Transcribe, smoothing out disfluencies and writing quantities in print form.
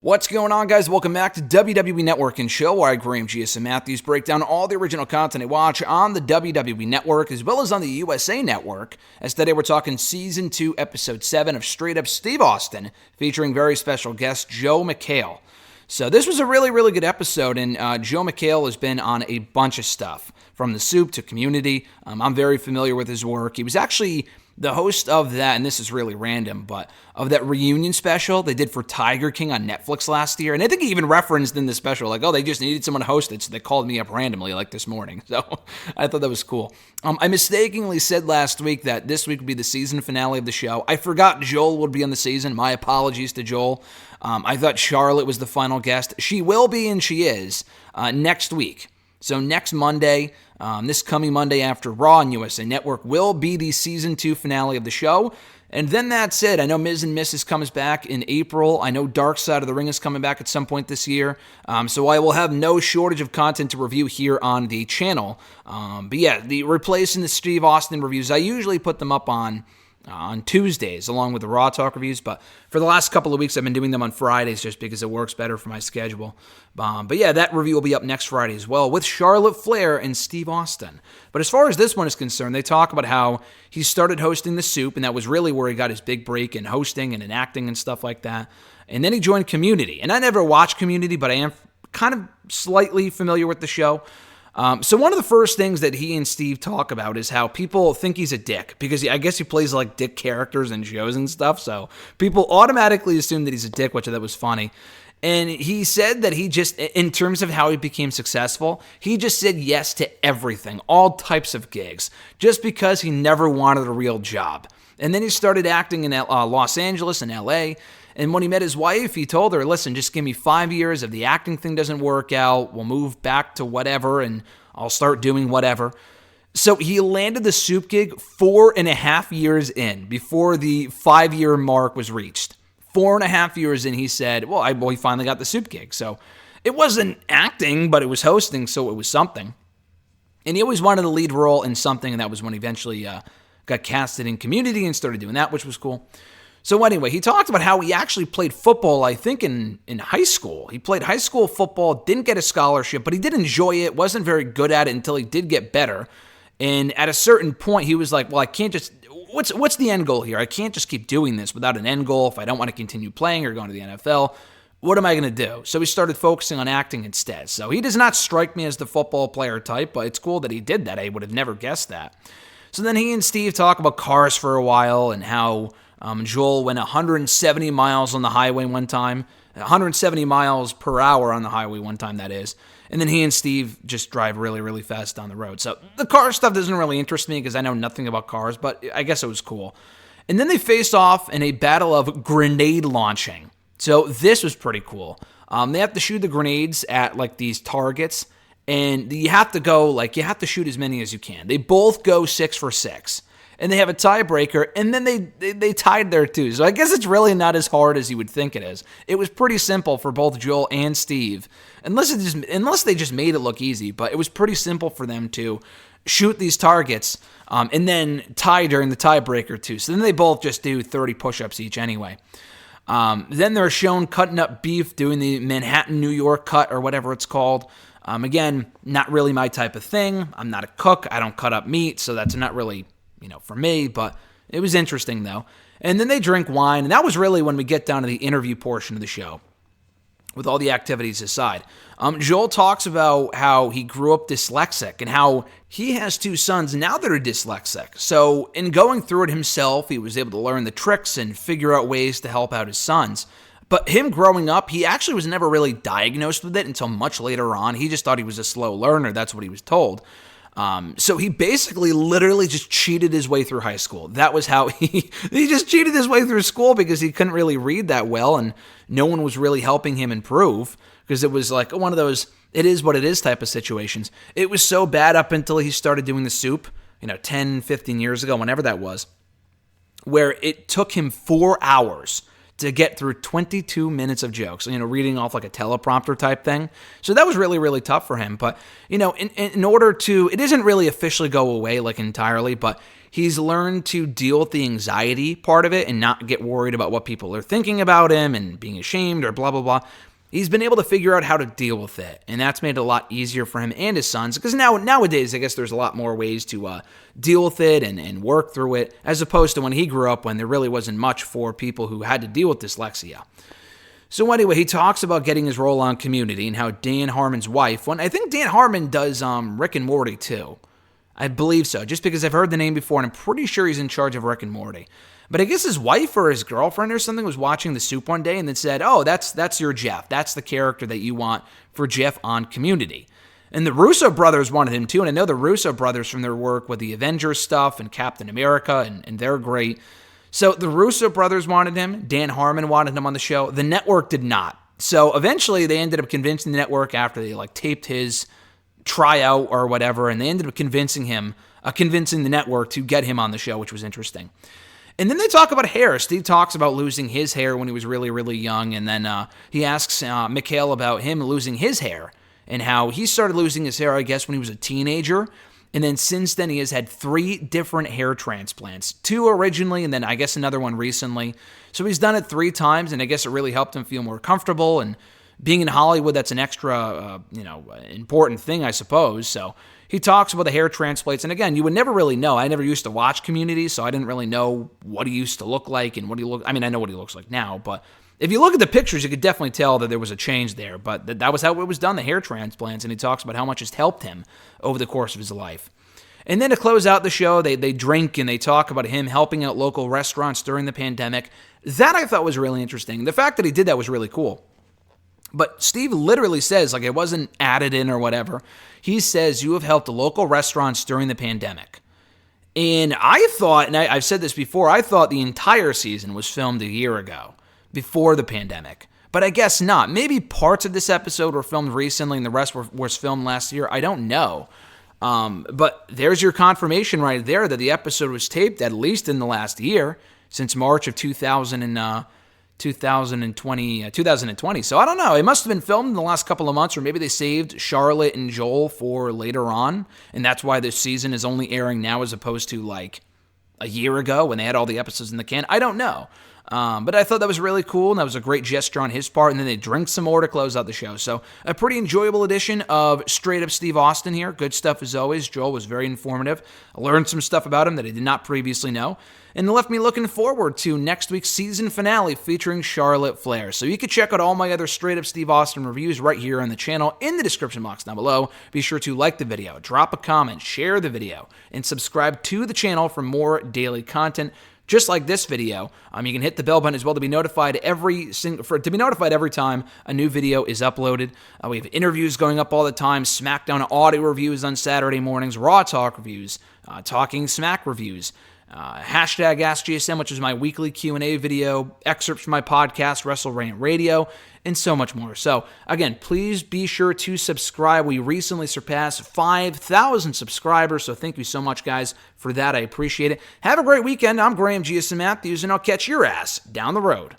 What's going on, guys? Welcome back to WWE Network and Show, where I, Graham GSM Matthews, break down all the original content I watch on the WWE Network as well as on the USA Network. As today we're talking Season 2, Episode 7 of Straight Up Steve Austin, featuring very special guest Joel McHale. So this was a really, really good episode, and Joel McHale has been on a bunch of stuff, from The Soup to Community. I'm very familiar with his work. He was actually the host of that, and this is really random, but of that reunion special they did for Tiger King on Netflix last year. And I think he even referenced in the special, like, oh, they just needed someone to host it, so they called me up randomly, like this morning. So I thought that was cool. I mistakenly said last week that this week would be the season finale of the show. I forgot Joel would be on the season. My apologies to Joel. I thought Charlotte was the final guest. She will be, and she is, next week. So next Monday, this coming Monday after Raw on USA Network, will be the Season 2 finale of the show. And then that's it. I know Miz and Mrs. comes back in April. I know Dark Side of the Ring is coming back at some point this year. So I will have no shortage of content to review here on the channel. But yeah, the replacing the Steve Austin reviews, I usually put them up on Tuesdays along with the Raw Talk reviews, but for the last couple of weeks I've been doing them on Fridays just because it works better for my schedule. But yeah, that review will be up next Friday as well with Charlotte Flair and Steve Austin. But as far as this one is concerned, they talk about how he started hosting The Soup, and that was really where he got his big break in hosting and in acting and stuff like that. And then he joined Community, and I never watched Community, but I am kind of slightly familiar with the show. So one of the first things that he and Steve talk about is how people think he's a dick, because I guess he plays like dick characters in shows and stuff, so people automatically assume that he's a dick, which I thought was funny. And he said that he just, in terms of how he became successful, he just said yes to everything, all types of gigs, just because he never wanted a real job. And then he started acting in Los Angeles and LA. And when he met his wife, he told her, listen, just give me 5 years. If the acting thing doesn't work out, we'll move back to whatever and I'll start doing whatever. So he landed the Soup gig 4.5 years in, before the 5-year mark was reached. 4.5 years in, he said, well, he finally got the Soup gig. So it wasn't acting, but it was hosting, so it was something. And he always wanted a lead role in something, and that was when he eventually got casted in Community and started doing that, which was cool. So anyway, he talked about how he actually played football, I think, in high school. He played high school football, didn't get a scholarship, but he did enjoy it, wasn't very good at it until he did get better. And at a certain point, he was like, well, I can't just, what's the end goal here? I can't just keep doing this without an end goal if I don't want to continue playing or going to the NFL. What am I going to do? So he started focusing on acting instead. So he does not strike me as the football player type, but it's cool that he did that. I would have never guessed that. So then he and Steve talk about cars for a while and how Joel went 170 miles on the highway one time, 170 miles per hour on the highway one time, that is. And then he and Steve just drive really, really fast down the road. So the car stuff doesn't really interest me because I know nothing about cars, but I guess it was cool. And then they face off in a battle of grenade launching. So this was pretty cool. They have to shoot the grenades at like these targets, and you have to shoot as many as you can. They both go 6 for 6. And they have a tiebreaker, and then they tied there too. So I guess it's really not as hard as you would think it is. It was pretty simple for both Joel and Steve, unless they just made it look easy. But it was pretty simple for them to shoot these targets and then tie during the tiebreaker too. So then they both just do 30 push-ups each anyway. Then they're shown cutting up beef, doing the Manhattan, New York cut or whatever it's called. Again, not really my type of thing. I'm not a cook. I don't cut up meat, so that's not really, for me, but it was interesting though. And then they drink wine, and that was really when we get down to the interview portion of the show, with all the activities aside. Joel talks about how he grew up dyslexic and how he has 2 sons now that are dyslexic. So in going through it himself, he was able to learn the tricks and figure out ways to help out his sons. But him growing up, he actually was never really diagnosed with it until much later on. He just thought he was a slow learner. That's what he was told. So he basically literally just cheated his way through high school. That was how he just cheated his way through school because he couldn't really read that well, and no one was really helping him improve because it was like one of those it is what it is type of situations. It was so bad up until he started doing The Soup, 10, 15 years ago, whenever that was, where it took him 4 hours to get through 22 minutes of jokes, reading off like a teleprompter type thing. So that was really, really tough for him. But, in order to, it doesn't really officially go away like entirely, but He's learned to deal with the anxiety part of it and not get worried about what people are thinking about him and being ashamed or blah, blah, blah. He's been able to figure out how to deal with it, and that's made it a lot easier for him and his sons, because nowadays, I guess there's a lot more ways to deal with it and work through it, as opposed to when he grew up, when there really wasn't much for people who had to deal with dyslexia. So anyway, he talks about getting his role on Community and how Dan Harmon's wife, I think Dan Harmon does Rick and Morty too. I believe so, just because I've heard the name before, and I'm pretty sure he's in charge of Rick and Morty. But I guess his wife or his girlfriend or something was watching The Soup one day and then said, oh, that's your Jeff. That's the character that you want for Jeff on Community. And the Russo brothers wanted him too, and I know the Russo brothers from their work with the Avengers stuff and Captain America, and they're great. So the Russo brothers wanted him. Dan Harmon wanted him on the show. The network did not. So eventually they ended up convincing the network after they taped his tryout or whatever, and they ended up convincing the network to get him on the show, which was interesting. And then they talk about hair. Steve talks about losing his hair when he was really, really young. And then he asks McHale about him losing his hair and how he started losing his hair, I guess, when he was a teenager. And then since then, he has had 3 different hair transplants. 2 originally, and then I guess another one recently. So he's done it 3 times, and I guess it really helped him feel more comfortable. And being in Hollywood, that's an extra, important thing, I suppose. So he talks about the hair transplants, and again, you would never really know. I never used to watch Community, so I didn't really know what he used to look like and what he looked. I mean, I know what he looks like now, but if you look at the pictures, you could definitely tell that there was a change there. But that was how it was done, the hair transplants, and he talks about how much it's helped him over the course of his life. And then to close out the show, they drink and they talk about him helping out local restaurants during the pandemic. That I thought was really interesting. The fact that he did that was really cool. But Steve literally says, it wasn't added in or whatever. He says, you have helped the local restaurants during the pandemic. And I thought, and I've said this before, I thought the entire season was filmed a year ago, before the pandemic. But I guess not. Maybe parts of this episode were filmed recently and the rest was filmed last year. I don't know. But there's your confirmation right there that the episode was taped at least in the last year, since March of 2020. So I don't know. It must have been filmed in the last couple of months, or maybe they saved Charlotte and Joel for later on, and that's why this season is only airing now as opposed to a year ago when they had all the episodes in the can. I don't know. But I thought that was really cool, and that was a great gesture on his part, and then they drink some more to close out the show. So a pretty enjoyable edition of Straight Up Steve Austin here. Good stuff as always. Joel was very informative. I learned some stuff about him that I did not previously know, and it left me looking forward to next week's season finale featuring Charlotte Flair. So you can check out all my other Straight Up Steve Austin reviews right here on the channel in the description box down below. Be sure to like the video, drop a comment, share the video, and subscribe to the channel for more daily content. Just like this video, you can hit the bell button as well to be notified every time a new video is uploaded. We have interviews going up all the time, SmackDown audio reviews on Saturday mornings, Raw Talk reviews, Talking Smack reviews, hashtag AskGSM, which is my weekly Q&A video, excerpts from my podcast, WrestleRant Radio, and so much more. So, again, please be sure to subscribe. We recently surpassed 5,000 subscribers, so thank you so much, guys, for that. I appreciate it. Have a great weekend. I'm Graham GSM Matthews, and I'll catch your ass down the road.